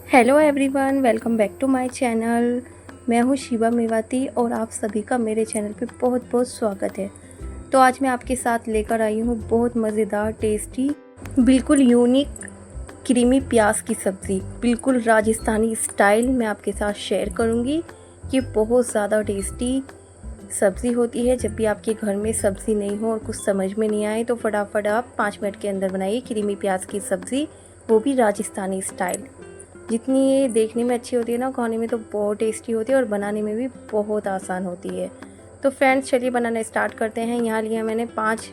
Hello everyone, welcome back to my channel. मैं हूँ शिवा मेवाती और आप सभी का मेरे चैनल पे बहुत बहुत स्वागत है। तो आज मैं आपके साथ लेकर आई हूँ बहुत मज़ेदार, टेस्टी, बिल्कुल यूनिक क्रीमी प्याज की सब्ज़ी, बिल्कुल राजस्थानी स्टाइल में आपके साथ शेयर करूँगी। ये बहुत ज़्यादा टेस्टी सब्ज़ी होती है। जब भी आपके घर में सब्ज़ी नहीं हो और कुछ समझ में नहीं आए तो फटाफट आप 5 मिनट के अंदर बनाइए क्रीमी प्याज की सब्ज़ी, वो भी राजस्थानी स्टाइल। जितनी ये देखने में अच्छी होती है ना, खाने में तो बहुत टेस्टी होती है और बनाने में भी बहुत आसान होती है। तो फ्रेंड्स, चलिए बनाना स्टार्ट करते हैं। यहाँ लिया मैंने 5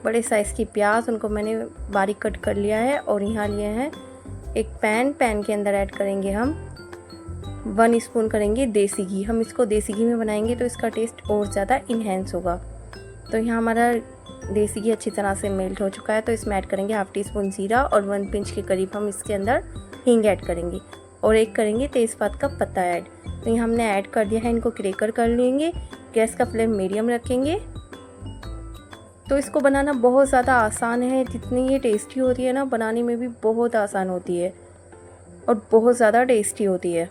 बड़े साइज़ की प्याज, उनको मैंने बारीक कट कर लिया है। और यहाँ लिए हैं एक पैन के अंदर ऐड करेंगे हम 1 स्पून करेंगे देसी घी। हम इसको देसी घी में बनाएंगे तो इसका टेस्ट और ज़्यादा इन्हेंस होगा। तो यहाँ हमारा देसी घी अच्छी तरह से मेल्ट हो चुका है, तो इसमें ऐड करेंगे हाफ टी स्पून ज़ीरा और 1 पिंच के करीब हम इसके अंदर हींग ऐड करेंगे और एक करेंगे तेज़पात का पत्ता ऐड। तो ये हमने ऐड कर दिया है, इनको क्रैकर कर लेंगे। गैस का फ्लेम मीडियम रखेंगे। तो इसको बनाना बहुत ज़्यादा आसान है। जितनी ये टेस्टी होती है ना, बनाने में भी बहुत आसान होती है और बहुत ज़्यादा टेस्टी होती है।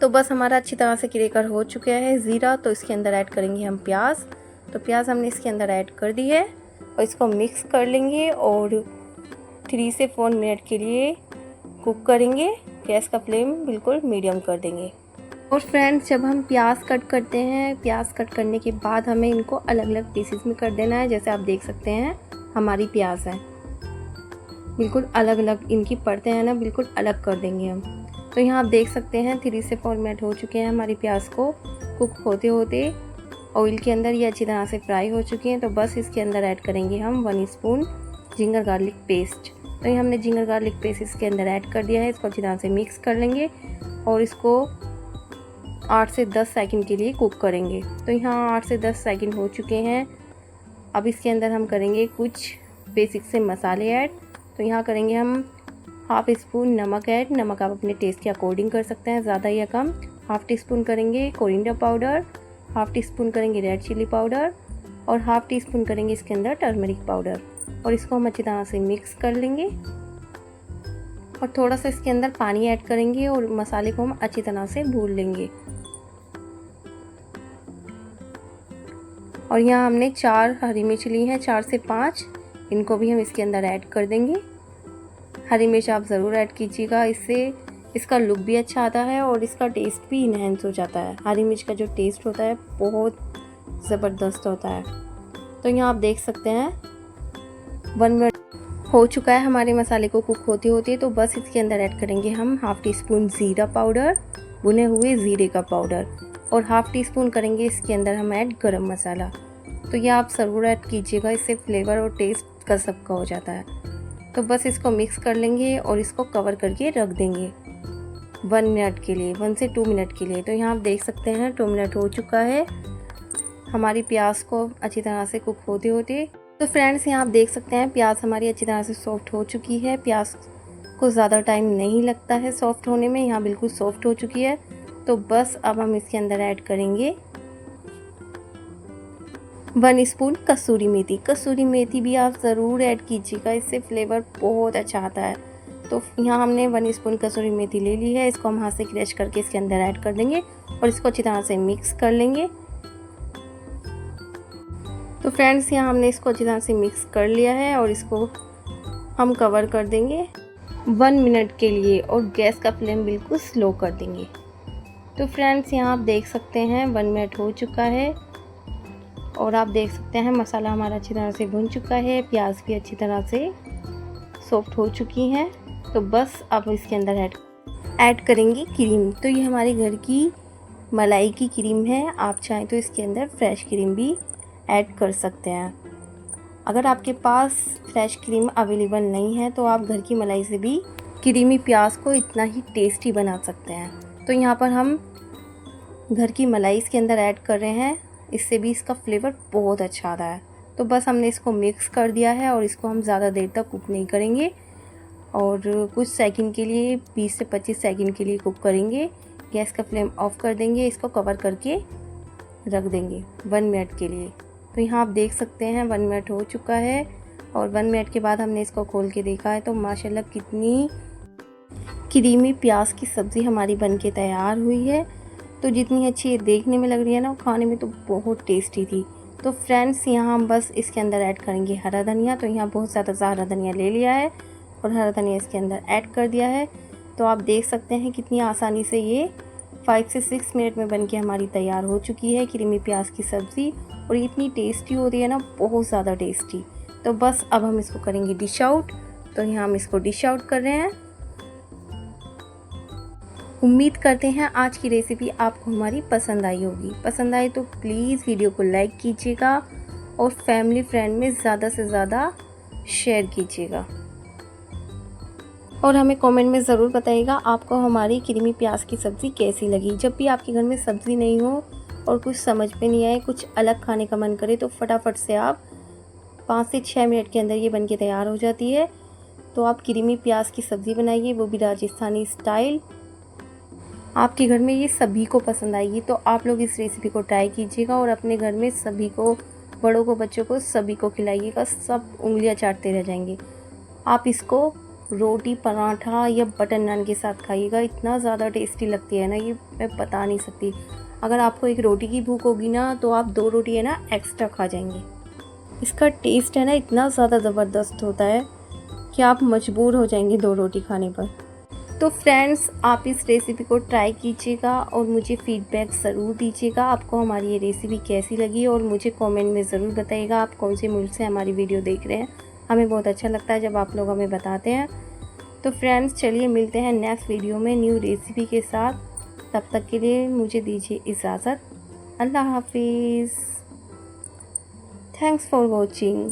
तो बस हमारा अच्छी तरह से क्रैकर हो चुका है ज़ीरा। तो इसके अंदर ऐड करेंगे हम प्याज। तो प्याज हमने इसके अंदर ऐड कर दी है और इसको मिक्स कर लेंगे और 3 से 4 मिनट के लिए कुक करेंगे। गैस का फ्लेम बिल्कुल मीडियम कर देंगे। और फ्रेंड्स, जब हम प्याज कट करते हैं, प्याज कट करने के बाद हमें इनको अलग अलग पीसेस में कर देना है। जैसे आप देख सकते हैं हमारी प्याज है बिल्कुल अलग अलग, इनकी परतें हैं ना, बिल्कुल अलग कर देंगे हम। तो यहाँ आप देख सकते हैं 3 से 4 मिनट हो चुके हैं हमारी प्याज को कुक होते होते ऑयल के अंदर। ये अच्छी तरह से फ्राई हो चुकी हैं। तो बस इसके अंदर ऐड करेंगे हम 1 स्पून जिंजर गार्लिक पेस्ट। तो ये हमने जिंजर गार्लिक पेस्ट इसके अंदर ऐड कर दिया है। इसको अच्छी तरह से मिक्स कर लेंगे और इसको 8 से 10 सेकंड के लिए कुक करेंगे। तो यहाँ 8 से 10 सेकंड हो चुके हैं। अब इसके अंदर हम करेंगे कुछ बेसिक से मसाले ऐड। तो यहाँ करेंगे हम हाफ स्पून नमक ऐड। नमक आप अपने टेस्ट के अकॉर्डिंग कर सकते हैं, ज़्यादा या कम। हाफ टी स्पून करेंगे coriander powder, half tea spoon करेंगे रेड चिली पाउडर और हाफ टी स्पून करेंगे इसके अंदर टर्मरिक पाउडर। और इसको हम अच्छी तरह से मिक्स कर लेंगे और थोड़ा सा इसके अंदर पानी ऐड करेंगे और मसाले को हम अच्छी तरह से भून लेंगे। और यहाँ हमने 4 हरी मिर्च ली हैं, 4 से 5, इनको भी हम इसके अंदर ऐड कर देंगे। हरी मिर्च आप ज़रूर ऐड कीजिएगा, इससे इसका लुक भी अच्छा आता है और इसका टेस्ट भी इन्हेंस हो जाता है। हरी मिर्च का जो टेस्ट होता है बहुत ज़बरदस्त होता है। तो यहाँ आप देख सकते हैं 1 मिनट हो चुका है हमारे मसाले को कुक होते होते। तो बस इसके अंदर ऐड करेंगे हम हाफ टी स्पून ज़ीरा पाउडर, भुने हुए ज़ीरे का पाउडर, और हाफ टी स्पून करेंगे इसके अंदर हम ऐड गरम मसाला। तो ये आप ज़रूर ऐड कीजिएगा, इससे फ्लेवर और टेस्ट का सबका हो जाता है। तो बस इसको मिक्स कर लेंगे और इसको कवर करके रख देंगे 1 मिनट के लिए, 1 से 2 मिनट के लिए। तो यहाँ आप देख सकते हैं 2 मिनट हो चुका है हमारी प्याज को अच्छी तरह से कुक होते होते। तो फ्रेंड्स, यहाँ आप देख सकते हैं प्याज हमारी अच्छी तरह से सॉफ्ट हो चुकी है। प्याज को ज़्यादा टाइम नहीं लगता है सॉफ्ट होने में, यहाँ बिल्कुल सॉफ्ट हो चुकी है। तो बस अब हम इसके अंदर ऐड करेंगे 1 स्पून कसूरी मेथी। कसूरी मेथी भी आप ज़रूर ऐड कीजिएगा, इससे फ्लेवर बहुत अच्छा आता है। तो यहाँ हमने 1 स्पून कसूरी मेथी ले ली है। इसको हम हाथ से क्रश करके इसके अंदर ऐड कर देंगे और इसको अच्छी तरह से मिक्स कर लेंगे। तो फ्रेंड्स, यहाँ हमने इसको अच्छी तरह से मिक्स कर लिया है और इसको हम कवर कर देंगे 1 मिनट के लिए और गैस का फ्लेम बिल्कुल स्लो कर देंगे। तो फ्रेंड्स, यहाँ आप देख सकते हैं 1 मिनट हो चुका है और आप देख सकते हैं मसाला हमारा अच्छी तरह से भुन चुका है, प्याज भी अच्छी तरह से सॉफ्ट हो चुकी हैं। तो बस अब इसके अंदर ऐड करेंगे क्रीम। तो ये हमारे घर की मलाई की क्रीम है। आप चाहें तो इसके अंदर फ्रेश क्रीम भी ऐड कर सकते हैं। अगर आपके पास फ्रेश क्रीम अवेलेबल नहीं है तो आप घर की मलाई से भी क्रीमी प्याज को इतना ही टेस्टी बना सकते हैं। तो यहाँ पर हम घर की मलाई इसके अंदर ऐड कर रहे हैं, इससे भी इसका फ्लेवर बहुत अच्छा आता है। तो बस हमने इसको मिक्स कर दिया है और इसको हम ज़्यादा देर तक कुक नहीं करेंगे और कुछ सेकंड के लिए, 20 से 25 सेकंड के लिए कुक करेंगे। गैस का फ्लेम ऑफ कर देंगे, इसको कवर करके रख देंगे 1 मिनट के लिए। तो यहाँ आप देख सकते हैं 1 मिनट हो चुका है और 1 मिनट के बाद हमने इसको खोल के देखा है तो माशाल्लाह कितनी क्रीमी प्याज की सब्ज़ी हमारी बनके तैयार हुई है। तो जितनी अच्छी ये देखने में लग रही है ना, खाने में तो बहुत टेस्टी थी। तो फ्रेंड्स, यहाँ हम बस इसके अंदर ऐड करेंगे हरा धनिया। तो यहाँ बहुत ज़्यादा हरा धनिया ले लिया है और हरा धनिया इसके अंदर ऐड कर दिया है। तो आप देख सकते हैं कितनी आसानी से ये 5 से 6 मिनट में बनके हमारी तैयार हो चुकी है क्रीमी प्याज की सब्ज़ी। और इतनी टेस्टी होती है ना, बहुत ज़्यादा टेस्टी। तो बस अब हम इसको करेंगे डिश आउट। तो यहाँ हम इसको डिश आउट कर रहे हैं। उम्मीद करते हैं आज की रेसिपी आपको हमारी पसंद आई होगी। पसंद आई तो प्लीज़ वीडियो को लाइक कीजिएगा और फैमिली फ्रेंड में ज़्यादा से ज़्यादा शेयर कीजिएगा। और हमें कमेंट में ज़रूर बताइएगा आपको हमारी क्रीमी प्याज की सब्ज़ी कैसी लगी। जब भी आपके घर में सब्ज़ी नहीं हो और कुछ समझ में नहीं आए, कुछ अलग खाने का मन करे, तो फटाफट से आप 5 से 6 मिनट के अंदर ये बनके तैयार हो जाती है। तो आप क्रीमी प्याज की सब्ज़ी बनाइए, वो भी राजस्थानी स्टाइल। आपके घर में ये सभी को पसंद आएगी। तो आप लोग इस रेसिपी को ट्राई कीजिएगा और अपने घर में सभी को, बड़ों को, बच्चों को, सभी को खिलाइएगा। सब उंगलियां चाटते रह जाएंगे। आप इसको रोटी, पराठा या बटर नान के साथ खाइएगा। इतना ज़्यादा टेस्टी लगती है ना, ये मैं बता नहीं सकती। अगर आपको एक रोटी की भूख होगी ना, तो आप 2 रोटी है ना एक्स्ट्रा खा जाएंगे। इसका टेस्ट है ना इतना ज़्यादा ज़बरदस्त होता है कि आप मजबूर हो जाएंगे 2 रोटी खाने पर। तो फ्रेंड्स, आप इस रेसिपी को ट्राई कीजिएगा और मुझे फीडबैक ज़रूर दीजिएगा आपको हमारी ये रेसिपी कैसी लगी। और मुझे कमेंट में ज़रूर बताइएगा आप कौन से मुल्क से हमारी वीडियो देख रहे हैं। हमें बहुत अच्छा लगता है जब आप लोग हमें बताते हैं। तो फ्रेंड्स, चलिए मिलते हैं नेक्स्ट वीडियो में न्यू रेसिपी के साथ। तब तक के लिए मुझे दीजिए इजाज़त। अल्लाह हाफिज़। Thanks for watching.